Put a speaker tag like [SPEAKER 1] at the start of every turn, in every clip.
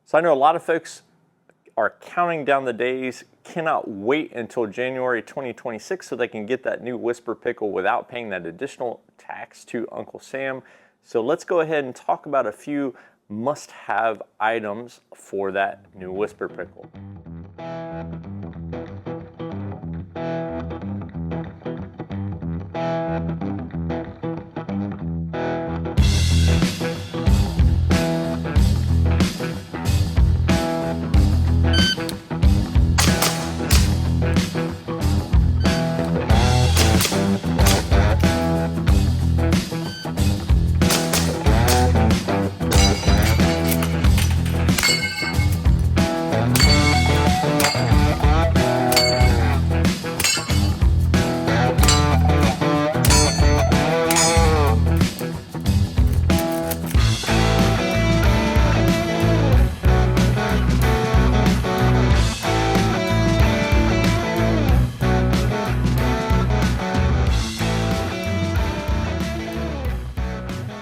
[SPEAKER 1] So I know a lot of folks are counting down the days, cannot wait until January 2026 so they can get that new Whisper pickle without paying that additional tax to Uncle Sam. So let's go ahead and talk about a few must-have items for that new Whisper pickle.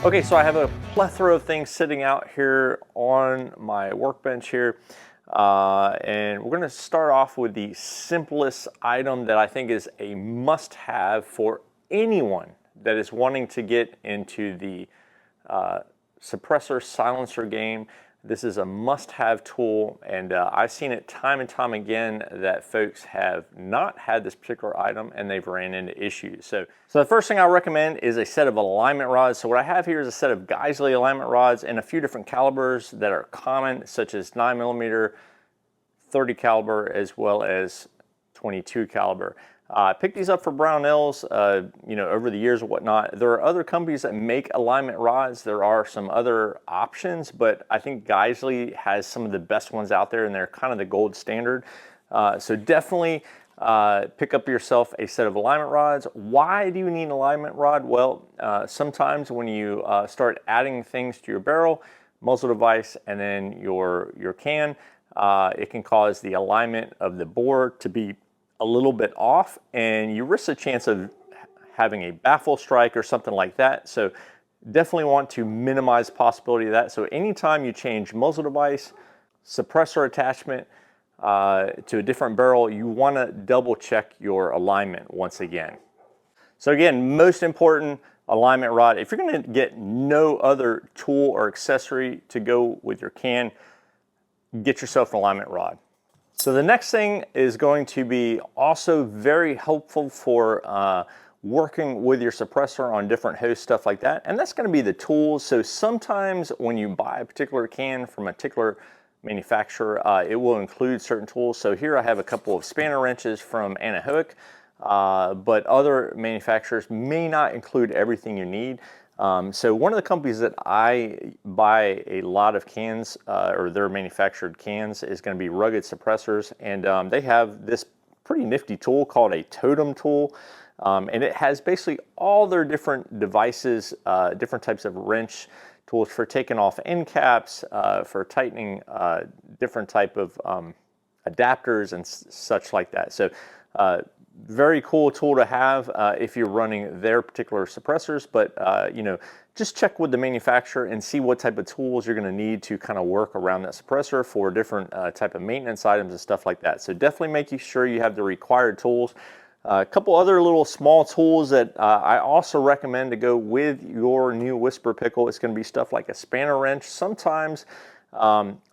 [SPEAKER 1] Okay, so I have a plethora of things sitting out here on my workbench here. And we're gonna start off with the simplest item that I think is a must-have for anyone that is wanting to get into the suppressor silencer game. This is a must-have tool, and I've seen it time and time again that folks have not had this particular item and they've ran into issues. So the first thing I recommend is a set of alignment rods. So what I have here is a set of Geisley alignment rods in a few different calibers that are common, such as 9mm, 30 caliber, as well as 22 caliber. I picked these up for Brownells, over the years and whatnot. There are other companies that make alignment rods. There are some other options, but I think Geisley has some of the best ones out there, and they're kind of the gold standard. So definitely pick up yourself a set of alignment rods. Why do you need an alignment rod? Well, sometimes when you start adding things to your barrel, muzzle device, and then your can, it can cause the alignment of the bore to be a little bit off, and you risk the chance of having a baffle strike or something like that. So definitely want to minimize the possibility of that. So anytime you change muzzle device, suppressor attachment to a different barrel, you want to double check your alignment once again. So again, most important, alignment rod. If you're going to get no other tool or accessory to go with your can, get yourself an alignment rod. So the next thing is going to be also very helpful for working with your suppressor on different hosts, stuff like that, and that's going to be the tools. So sometimes when you buy a particular can from a particular manufacturer, it will include certain tools. So here I have a couple of spanner wrenches from Anahoic, but other manufacturers may not include everything you need. So one of the companies that I buy a lot of cans, or their manufactured cans, is going to be Rugged Suppressors, and they have this pretty nifty tool called a totem tool, and it has basically all their different devices, different types of wrench tools for taking off end caps, for tightening different type of adapters and such like that. So very cool tool to have if you're running their particular suppressors, but just check with the manufacturer and see what type of tools you're going to need to kind of work around that suppressor for different type of maintenance items and stuff like that. So definitely make sure you have the required tools. A couple other little small tools that I also recommend to go with your new Whisper pickle. It's going to be stuff like a spanner wrench. Sometimes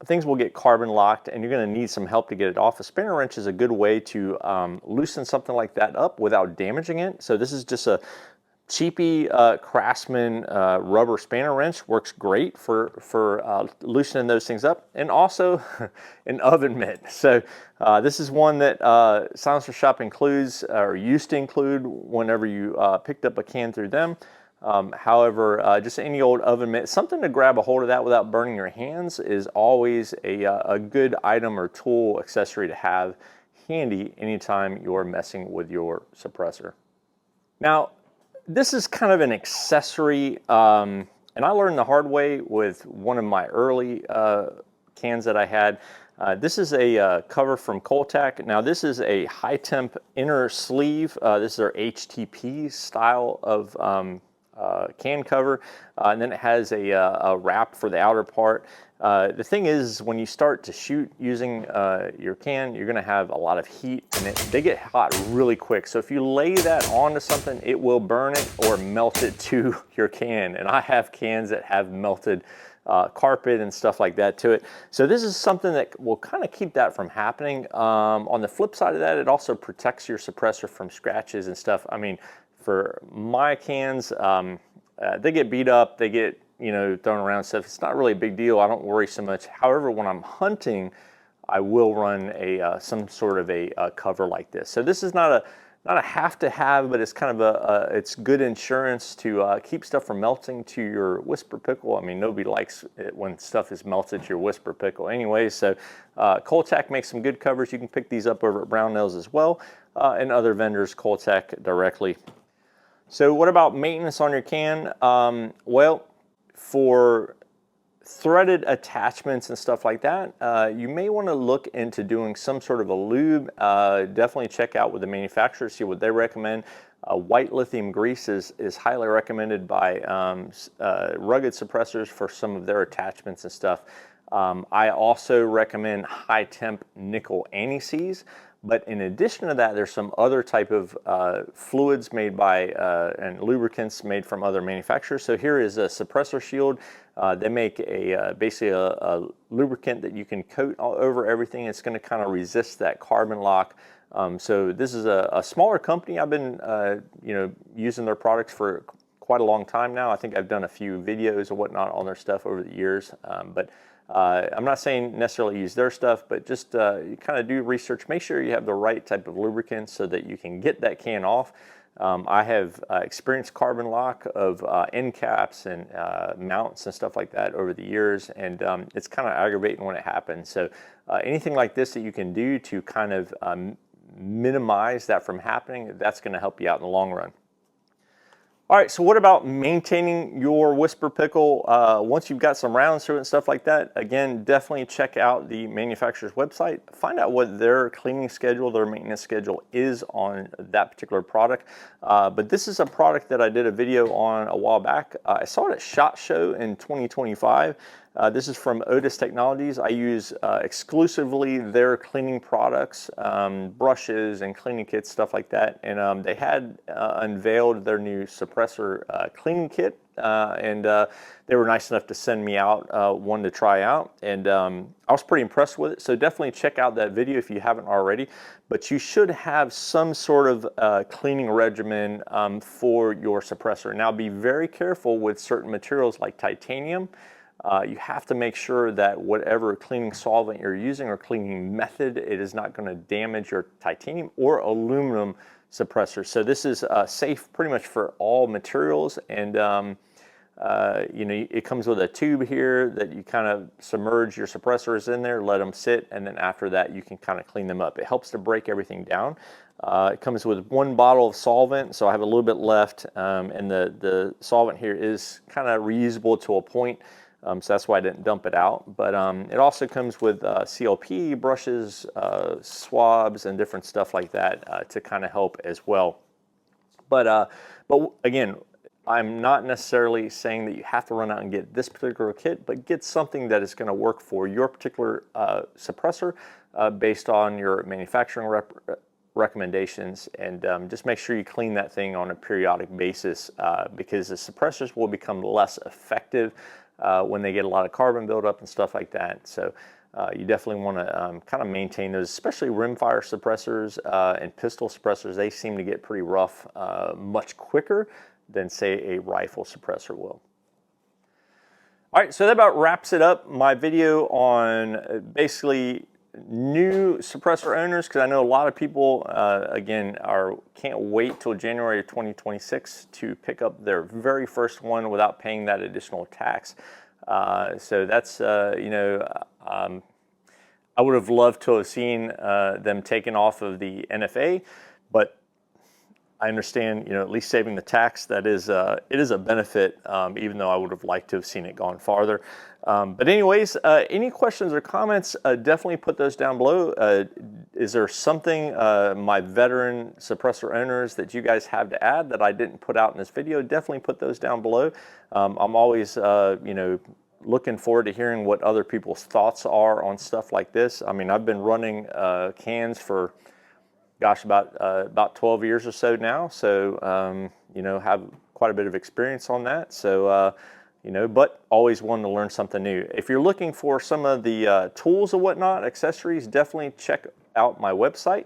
[SPEAKER 1] things will get carbon locked and you're going to need some help to get it off. A spanner wrench is a good way to loosen something like that up without damaging it. So this is just a cheapy Craftsman rubber spanner wrench. Works great for loosening those things up, and also an oven mitt. So this is one that Silencer Shop includes, or used to include whenever you picked up a can through them. However, just any old oven mitt, something to grab a hold of that without burning your hands, is always a good item or tool accessory to have handy anytime you're messing with your suppressor. Now, this is kind of an accessory, and I learned the hard way with one of my early cans that I had. This is a cover from Coltac. Now this is a high temp inner sleeve. This is their HTP style of can cover, and then it has a wrap for the outer part. The thing is, when you start to shoot using your can, you're going to have a lot of heat, and they get hot really quick. So if you lay that onto something, it will burn it or melt it to your can. And I have cans that have melted carpet and stuff like that to it. So this is something that will kind of keep that from happening. On the flip side of that, it also protects your suppressor from scratches and stuff. I mean, for my cans, they get beat up, they get thrown around stuff. It's not really a big deal. I don't worry so much. However, when I'm hunting, I will run some sort of a cover like this. So this is not a have to have, but it's kind of it's good insurance to keep stuff from melting to your whisper pickle. I mean, nobody likes it when stuff is melted to your whisper pickle anyway. So Coltac makes some good covers. You can pick these up over at Brownells as well, and other vendors, Coltac directly. So what about maintenance on your can? Well, for threaded attachments and stuff like that, you may want to look into doing some sort of a lube. Definitely check out with the manufacturer, see what they recommend. White lithium grease is highly recommended by rugged suppressors for some of their attachments and stuff. I also recommend high temp nickel anti-seize. But in addition to that, there's some other type of fluids made by and lubricants made from other manufacturers. So here is a suppressor shield. They make basically a lubricant that you can coat all over everything. It's going to kind of resist that carbon lock. So this is a smaller company. I've been using their products for quite a long time now. I think I've done a few videos and whatnot on their stuff over the years. I'm not saying necessarily use their stuff, but just you kind of do research. Make sure you have the right type of lubricant so that you can get that can off. I have experienced carbon lock of end caps and mounts and stuff like that over the years, and it's kind of aggravating when it happens. So anything like this that you can do to kind of minimize that from happening, that's going to help you out in the long run. All right, so what about maintaining your whisper pickle once you've got some rounds through it and stuff like that? Again, definitely check out the manufacturer's website. Find out what their cleaning schedule, their maintenance schedule is on that particular product. But this is a product that I did a video on a while back. I saw it at SHOT Show in 2025. This is from Otis Technologies. I use exclusively their cleaning products, brushes and cleaning kits, stuff like that. And they had unveiled their new suppressor cleaning kit, and they were nice enough to send me out one to try out. And I was pretty impressed with it. So definitely check out that video if you haven't already. But you should have some sort of cleaning regimen for your suppressor. Now be very careful with certain materials like titanium. You have to make sure that whatever cleaning solvent you're using or cleaning method, it is not going to damage your titanium or aluminum suppressor. So this is safe pretty much for all materials, and it comes with a tube here that you kind of submerge your suppressors in there, let them sit, and then after that you can kind of clean them up. It helps to break everything down. It comes with one bottle of solvent, so I have a little bit left, and the solvent here is kind of reusable to a point. So that's why I didn't dump it out. But it also comes with CLP brushes, swabs, and different stuff like that to kind of help as well. But again, I'm not necessarily saying that you have to run out and get this particular kit, but get something that is going to work for your particular suppressor based on your manufacturing recommendations, and just make sure you clean that thing on a periodic basis because the suppressors will become less effective when they get a lot of carbon buildup and stuff like that. So you definitely want to kind of maintain those, especially rimfire suppressors and pistol suppressors. They seem to get pretty rough much quicker than, say, a rifle suppressor will. All right, so that about wraps it up. My video on basically new suppressor owners, because I know a lot of people, again, can't wait till January of 2026 to pick up their very first one without paying that additional tax. So that's, I would have loved to have seen them taken off of the NFA, but I understand, at least saving the tax, that is, it is a benefit, even though I would have liked to have seen it gone farther. But anyways, any questions or comments, definitely put those down below. Is there something my veteran suppressor owners that you guys have to add that I didn't put out in this video? Definitely put those down below. I'm always, you know, looking forward to hearing what other people's thoughts are on stuff like this. I mean, I've been running cans for, gosh, about 12 years or so now. So, you know, have quite a bit of experience on that. So, you know, but always wanting to learn something new. If you're looking for some of the tools and whatnot, accessories, definitely check out my website.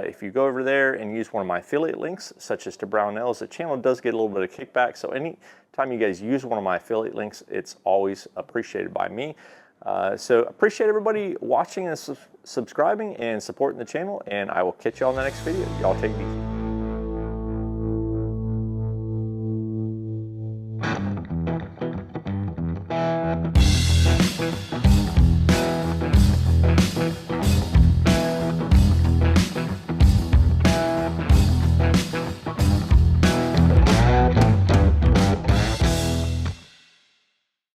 [SPEAKER 1] If you go over there and use one of my affiliate links, such as to Brownells, the channel does get a little bit of kickback. So anytime you guys use one of my affiliate links, it's always appreciated by me. So appreciate everybody watching and subscribing and supporting the channel, and I will catch you all in the next video. Y'all take it easy.